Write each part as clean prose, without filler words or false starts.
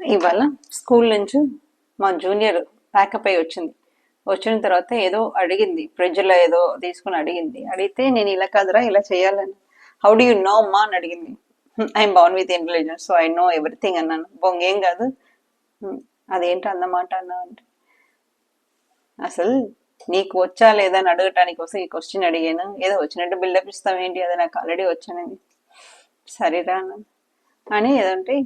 ఇవాళ స్కూల్ నుంచి మా జూనియర్ ప్యాకప్ అయి వచ్చింది. వచ్చిన తర్వాత ఏదో అడిగింది, ఫ్రిడ్జ్లో ఏదో తీసుకుని అడిగింది. అడిగితే నేను ఇలా కాదురా ఇలా చేయాలని. హౌ డూ యూ నో అమ్మా అని అడిగింది. I'm born with intelligence so I know everything అన్నాను. బొంగేం కాదు. అదేంటి అన్నమాట అన్నా అంటే, అసలు నీకు వచ్చా లేదా అని అడగటానికి కోసం ఈ క్వశ్చన్ అడిగాను. ఏదో వచ్చినట్టు బిల్డప్ ఇస్తావేంటి, అది నాకు ఆల్రెడీ వచ్చానని. సరేరా అన్నాను. అని ఏదంటే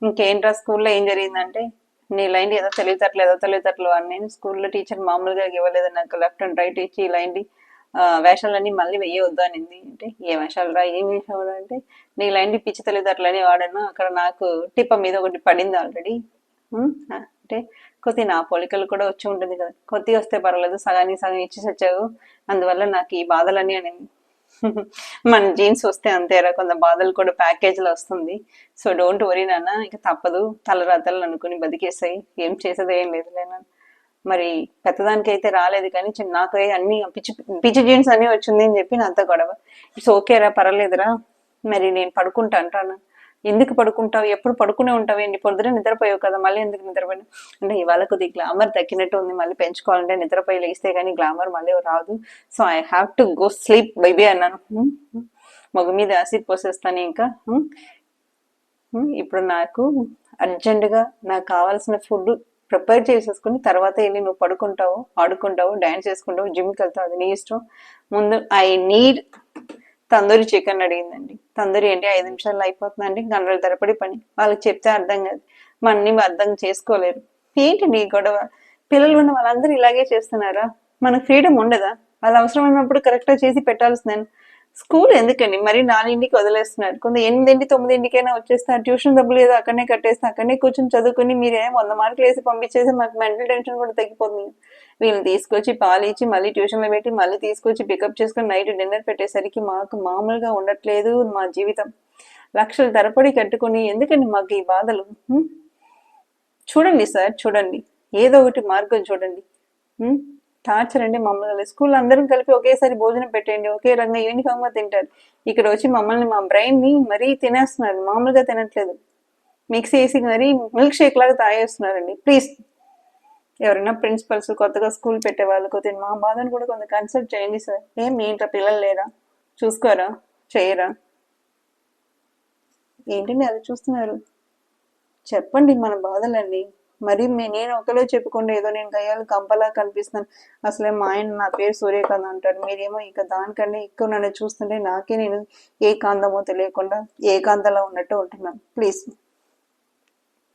ఇంకేంట్రా స్కూల్లో ఏం జరిగిందంటే, నీ లైన్ ఏదో తెలివితట్లు అని నేను స్కూల్లో టీచర్ మామూలుగా ఇవ్వలేదు నాకు లెఫ్ట్ అండ్ రైట్ ఇచ్చి ఇలాంటి వేషాలన్నీ మళ్ళీ వెయ్యొద్దు అనింది. అంటే ఏ వేషాలు రా ఏం వేషాలు అంటే, నీ లైన్ పిచ్చి తెలివితట్లని వాడాను, అక్కడ నాకు టిప్ప మీద ఒకటి పడింది ఆల్రెడీ. అంటే కొద్ది నా పోలికలు కూడా వచ్చి ఉంటుంది కదా, కొద్దిగా వస్తే పర్వాలేదు, సగానికి సగం ఇచ్చి వచ్చావు, అందువల్ల నాకు ఈ బాధలన్నీ అనింది. మన జీన్స్ వస్తే అంతేరా, కొంత బాధలు కూడా ప్యాకేజ్ లో వస్తుంది. సో డోంట్ వరీ నాన్న, ఇక తప్పదు, తలరాతలు అనుకుని బతికేసాయి, ఏం చేసేది ఏం లేదులేనా. మరి పెద్దదానికి అయితే రాలేదు కానీ నాకు అన్ని పిచ్చి పిచ్చి జీన్స్ అన్ని వచ్చింది అని చెప్పి నాతో గొడవ. ఇట్స్ ఓకేరా పర్వాలేదురా, మరి నేను పడుకుంటా అంటాను. ఎందుకు పడుకుంటావు, ఎప్పుడు పడుకునే ఉంటావు, ఏంటి పొద్దున నిద్రపోయావు కదా, మళ్ళీ ఎందుకు నిద్రపోయాను అంటే, ఇవాళ కొద్దిగా గ్లామర్ తగ్గినట్టు ఉంది, మళ్ళీ పెంచుకోవాలంటే నిద్రపోయి లేస్తే కానీ గ్లామర్ మళ్ళీ రాదు, so I have to go sleep baby అన్నాను. మగ మీద యాసిడ్ పోసేస్తాను ఇంకా. ఇప్పుడు నాకు అర్జెంటుగా నాకు కావాల్సిన ఫుడ్ ప్రిపేర్ చేసేసుకుని తర్వాత వెళ్ళి నువ్వు పడుకుంటావు, ఆడుకుంటావు, డాన్స్ చేసుకుంటావు, జిమ్కి వెళ్తావు, అది నీ ఇష్టం. ముందు ఐ నీడ్ తందూరి చికెన్ అడిగిందండి. తందూరి ఏంటి 5 నిమిషాల్లో అయిపోతుందండి, గంటల తరబడి పని. వాళ్ళకి చెప్తే అర్థం కాదు, మనని అర్థం చేసుకోలేరు. ఏంటి నీ గొడవ, పిల్లలు ఉన్న వాళ్ళందరూ ఇలాగే చేస్తున్నారా, మనకు ఫ్రీడమ్ ఉండదా, వాళ్ళు అవసరమైనప్పుడు కరెక్ట్గా చేసి పెట్టాల్సిందని. స్కూల్ ఎందుకండి మరి 4ంటికి వదిలేస్తున్నారు, కొంత 8, 9కైనా వచ్చేస్తారు, ట్యూషన్ డబ్బులు ఏదో అక్కడనే కట్టేస్తే అక్కడనే కూర్చొని చదువుకుని మీరేమో 100 మార్కులు వేసి పంపించేసి మాకు మెంటల్ టెన్షన్ కూడా తగ్గిపోతుంది. వీళ్ళని తీసుకొచ్చి పాలు ఇచ్చి మళ్ళీ ట్యూషన్లో పెట్టి మళ్ళీ తీసుకొచ్చి పికప్ చేసుకుని నైట్ డిన్నర్ పెట్టేసరికి మాకు మామూలుగా ఉండట్లేదు మా జీవితం. లక్షల తరబడి కట్టుకుని ఎందుకండి మాకు ఈ బాధలు. చూడండి సార్, చూడండి, ఏదో ఒకటి మార్గం చూడండి. టార్చర్ అండి మమ్మల్ని. స్కూల్ అందరం కలిపి ఒకేసారి భోజనం పెట్టండి, ఒకే రంగా యూనిఫామ్ గా తింటారు. ఇక్కడ వచ్చి మమ్మల్ని మా బ్రెయిన్ ని మరీ తినేస్తున్నారు, మామూలుగా తినట్లేదు, మిక్స్ చేసి మరీ మిల్క్ షేక్ లాగా తాగేస్తున్నారండి. ప్లీజ్ ఎవరైనా ప్రిన్సిపల్స్ కొత్తగా స్కూల్ పెట్టే వాళ్ళు కొద్దిగా మా బాధను కూడా కొంత కన్సల్ట్ చేయండి సార్. ఏం మీ ఇంట్లో పిల్లలు లేరా, చూసుకోరా, చేయరా, ఏంటండి అది చూస్తున్నారు, చెప్పండి మన బాధలన్నీ. మరి నేను ఒకలో చెప్పుకుంటే ఏదో నేను గయ్యాలు కంపలా కనిపిస్తున్నాను. అసలే మా ఆయన నా పేరు సూర్యకాంత్ అంటాడు, మీరేమో ఇక దానికంటే ఎక్కువ నన్ను చూస్తుంటే నాకే నేను ఏ కాంతమో తెలియకుండా ఏకాంతలా ఉన్నట్టు ఉంటున్నాను. ప్లీజ్